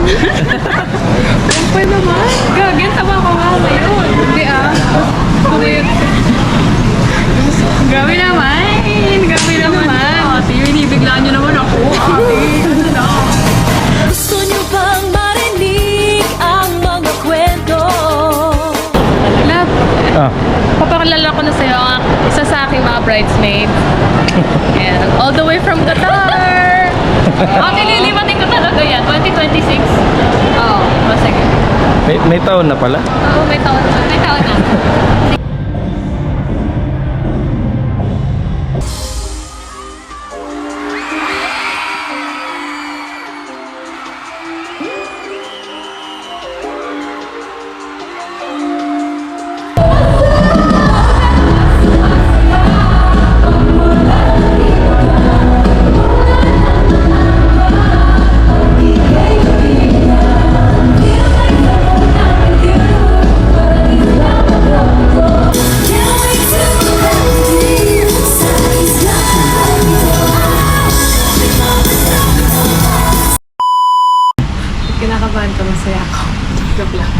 Kumpay naman. Gagin, tama ko nga ngayon. Hindi Kuwait. Grabe naman. Grabe naman. Ate, binibiglaan niyo naman ako. Ate, ano na? Gusto niyo bang marinig ang mga kwento? Love, papakilala ko na sa'yo ang isa sa aking mga bridesmaids. And all the way from Qatar. Nililimatin ko talaga yan. 2026. Oo, sige. May taon na pala? Oo, may taon na. May taon na. Kinakabahan ka, masaya ako. Joke lang.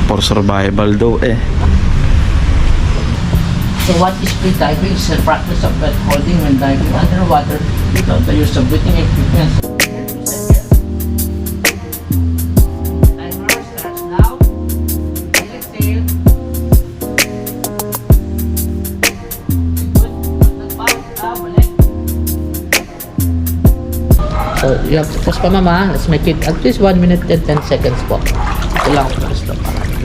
For survival daw eh. So what is free diving is a practice of breath holding when diving underwater without the use of breathing equipment. Timer starts now. Exhale. Good. Balik. So you have to pause pa mama. Let's make it at least 1 minute and 10 seconds po. Ito lang.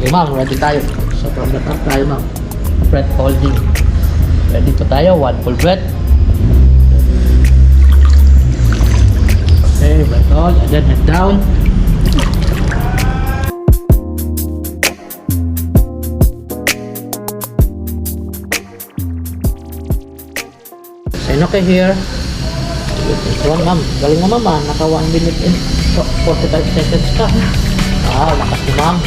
Okay ma'am, ready tayo. So from the top tayo ma'am. Breath holding. Ready pa tayo. 1 full breath. Okay, breath hold. And then head down. Saying okay here. Wrong ma'am. Galing mo ma'am. Naka 1 minute and 45 seconds ka. Lakas mo ma'am.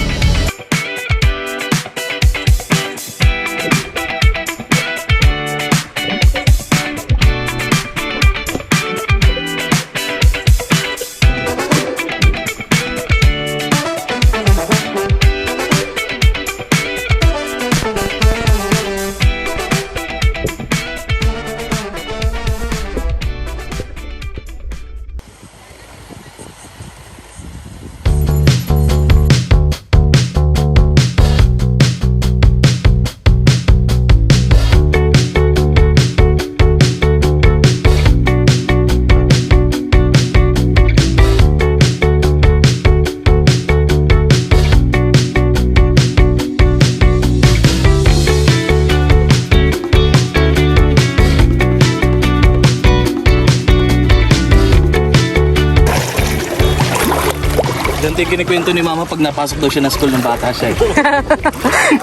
Ganito yung kinikwento ni mama pag napasok daw siya ng school ng bata siya eh.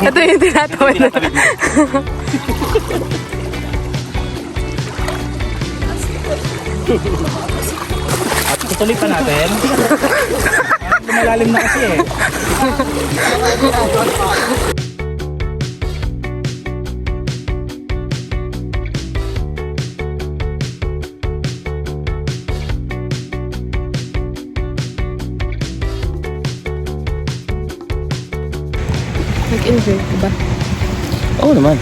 Ito yung tinatawa na. At tutuloy pa natin. Lumalalim na kasi eh. Nag-enjoy ka ba? Oo naman.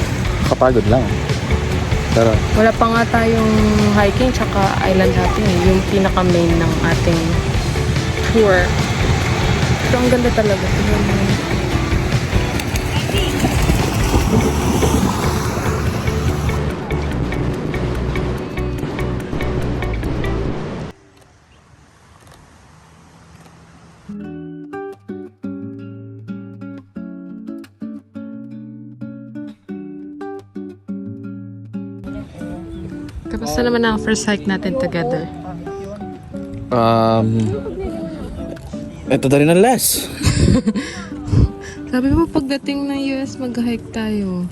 Kapagod lang. Pero Wala pa nga tayong hiking tsaka island hopping eh. Yung pinaka-main ng ating tour. Pero ang ganda talaga. Tignan mo. Kamusta naman ang first hike natin together? ito na rin ang last. Sabi mo pagdating ng US mag-hike tayo.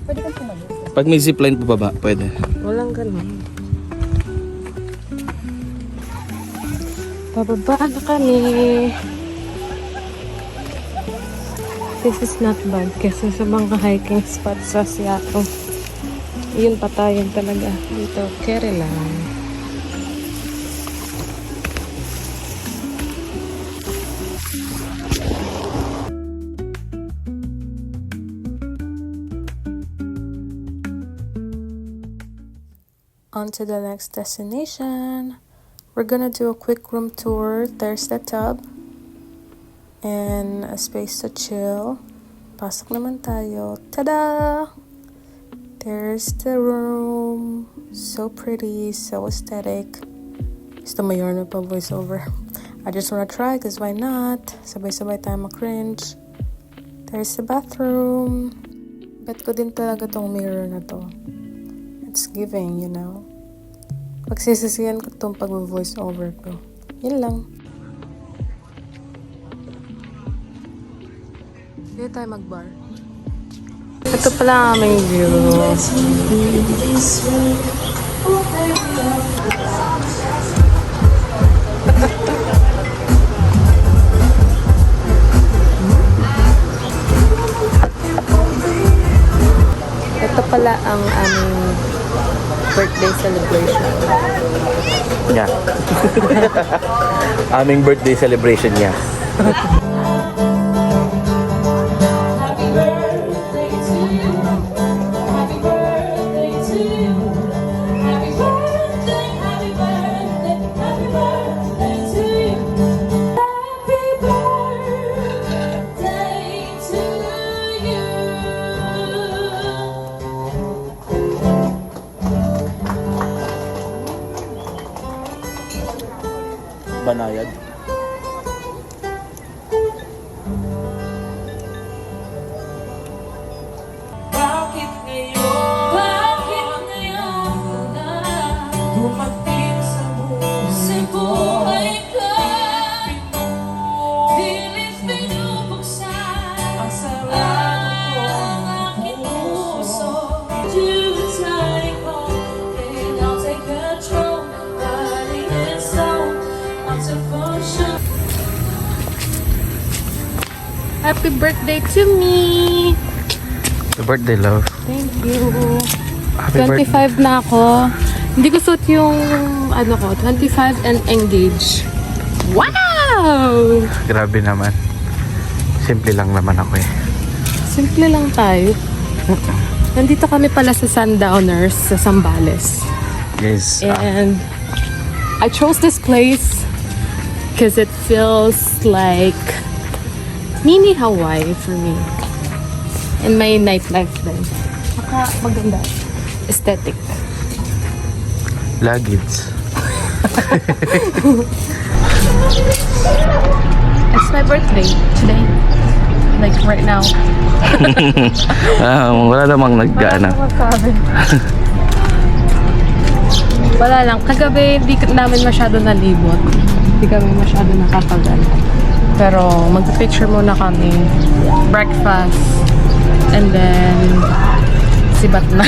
Pag may zipline pa baba, pwede. Walang ganun. Pababa na kami. This is not bad kasi sa mga hiking spot sa Seattle. Yun patayan talaga. Dito, kere lang. on to the next destination. We're gonna do a quick room tour. There's the tub and a space to chill. Pasok naman tayo. Tada! There's the room. So pretty, so aesthetic. Gusto mo yun pa voiceover. I just wanna try cause why not? Sabay-sabay tayo ma-cringe. There's the bathroom. Bet ko din talaga tong mirror na to. It's giving, you know. Pagsisisihan ko tong pag-voiceover ko. Yun lang. Dito tayo mag-bar. Ito pala ang aming view. Ito pala ang aming birthday celebration. Yeah. Aming birthday celebration niya. Banayad. Bakit ngayon na dumating sa buhay ko? Pilit pinubuksan ang aking puso. To the tiny home, and I'll take control, body and soul. Happy birthday to me! Happy birthday, love. Thank you. Happy 25 na ako. Hindi ko suot yung ano ko, 25 and engaged. Wow! Grabe naman. Simple lang naman ako eh. Simple lang tayo. Nandito kami pala sa Sundowners sa Zambales. Guys, And I chose this place because it feels like mini Hawaii for me. And my nightlife din. Maganda. Aesthetic. luggage. It's my birthday today. Like right now. Wala namang naggaana. Wala lang. Kagabi, di namin masyado nalibot. Hindi kami masyado nakakagala. Pero mag-picture muna kami. Breakfast. And then, sibat na.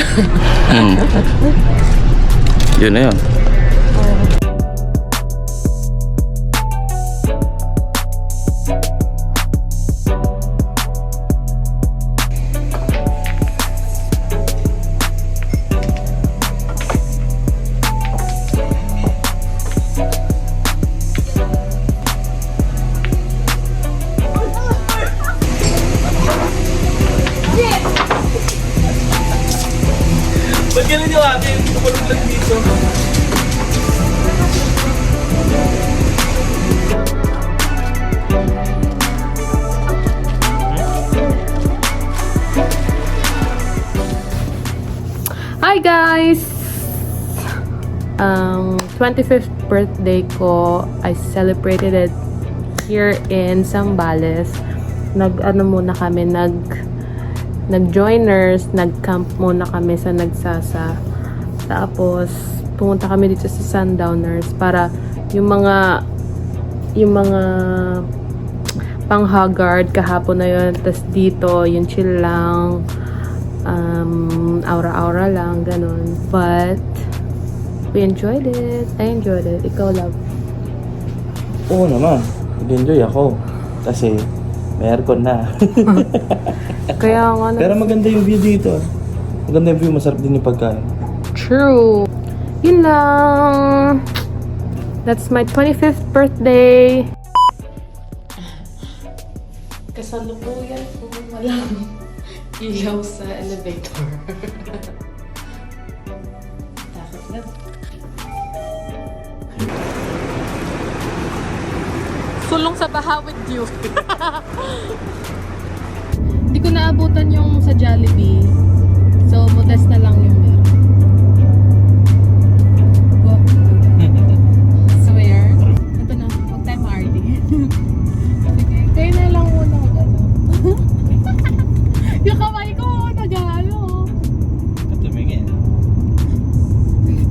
Yun na yun. Ba't ganun yung akin? Kapalog lang dito. Hi guys! 25th birthday ko, I celebrated it here in Zambales. Nag-ano muna kami, nag-joiners, nag-camp muna kami sa Nagsasa. Tapos, pumunta kami dito sa Sundowners para yung mga pang-haggard kahapon na yun. Tapos dito, yung chill lang, aura-aura lang, ganun. But, we enjoyed it. I enjoyed it. Ikaw, love. Oo naman. Nag-enjoy ako. Kasi may aircon na. Kaya nga Pero maganda yung view dito. Maganda yung view. Masarap din yung pagkain. True. Yun lang. That's my 25th birthday. Kasalukuyan po walang ilaw sa elevator. Takot lang. Sulong sa baha with you. Hindi ko naabutan yung sa Jollibee. So, modest na lang yung meron. Oh. Swear. Ito na. Huwag tayo ma-RD. Sige. Kayo na lang muna mag-ano. Yung kamay ko, nag-ano. Tumingin.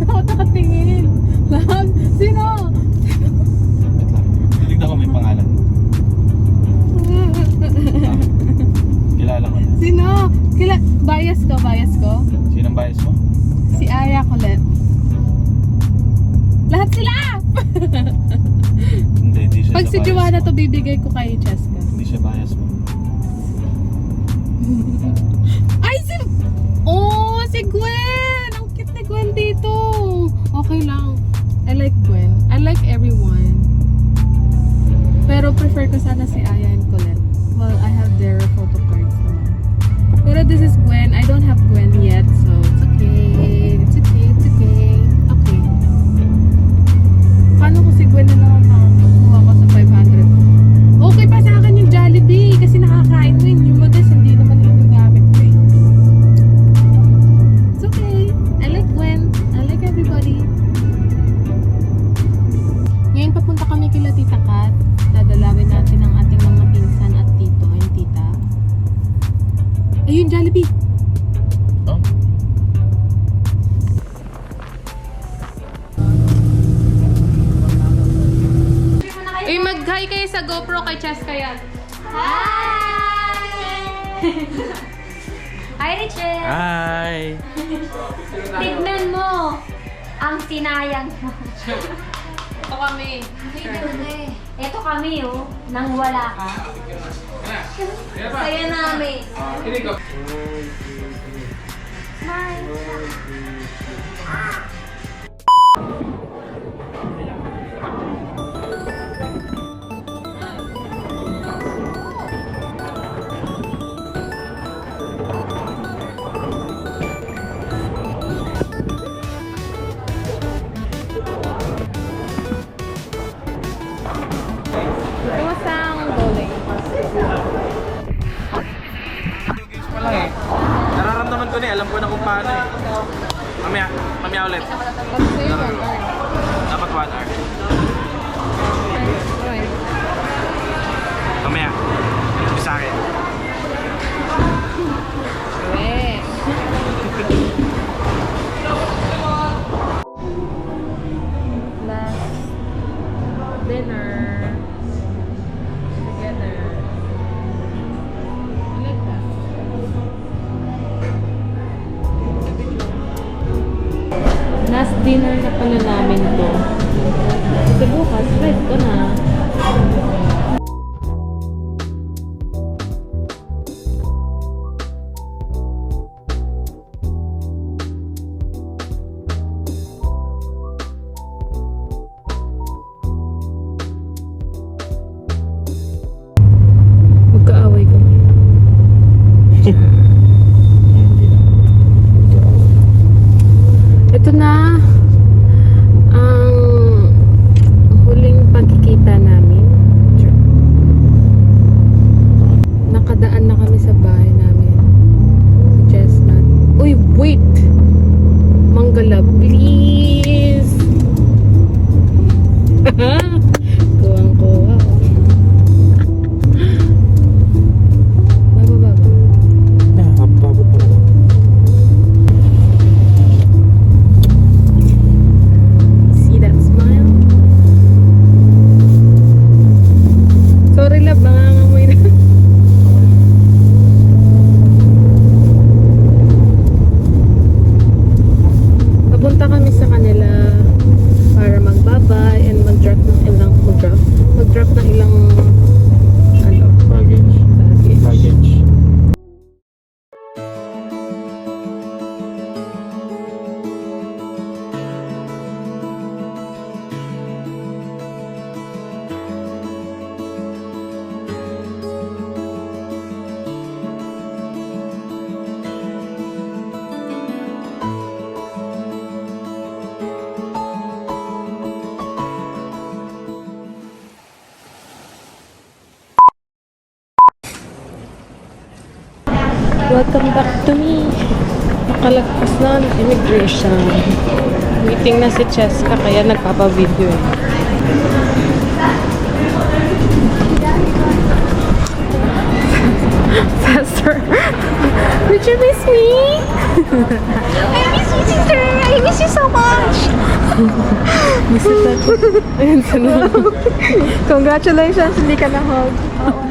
Ako nakatingin. Lahat. Sino? Wait lang. Tignan ko may pangalan. Kilala ko. Sino? Bias ko? Sinong bias mo? Si Aya Colette. Lahat sila! Hindi siya Pag si bias Joanna mo. to bibigay ko kay Cheska. Hindi siya bias mo. Ay, Oh, si Gwen! Ang cute ni Gwen dito. Okay lang. I like Gwen. I like everyone. Pero prefer ko sana si Aya and Colette. Well, I have their photo cards naman. Pero this is Gwen. I don't have Gwen yet, so it's okay. It's okay. Okay. Paano ko si Gwen na naman makakuha ko sa 500? Okay pa sa akin yung Jollibee kasi nakakain mo yun. Yung modest, hindi naman yun yung gamit ko eh. It's okay. I like Gwen. I like everybody. Ngayon papunta kami kila Tita Kat. Dadalawin natin ang ating mga pinsan at tito and tita. Ayun, Jollibee. Oh? Ay, mag-hi kayo sa GoPro kay Cheska yan. Hi! Hi, Richard! Hi! Tignan mo! Ang sinayang mo. Ito kami. Ito kami, oh. Nang wala ka. Saya namin. Smile. Kumusta ang bowling? Pa lang eh. Nararamdaman ko na eh. Alam ko na kung paano eh. Mamaya ulit. Let's say 1 hour. Dapat 1 hour. Right. Mamaya. Ito sa akin. Correct. Last dinner together. I like that. Last dinner na pala Welcome back to me. Nakalagpas na ang immigration. Meeting na si Cheska kaya nagpapa-video eh. Faster. Did you miss me? I miss you, sister. I miss you so much. Miss you so much. Congratulations, hindi ka na-hug.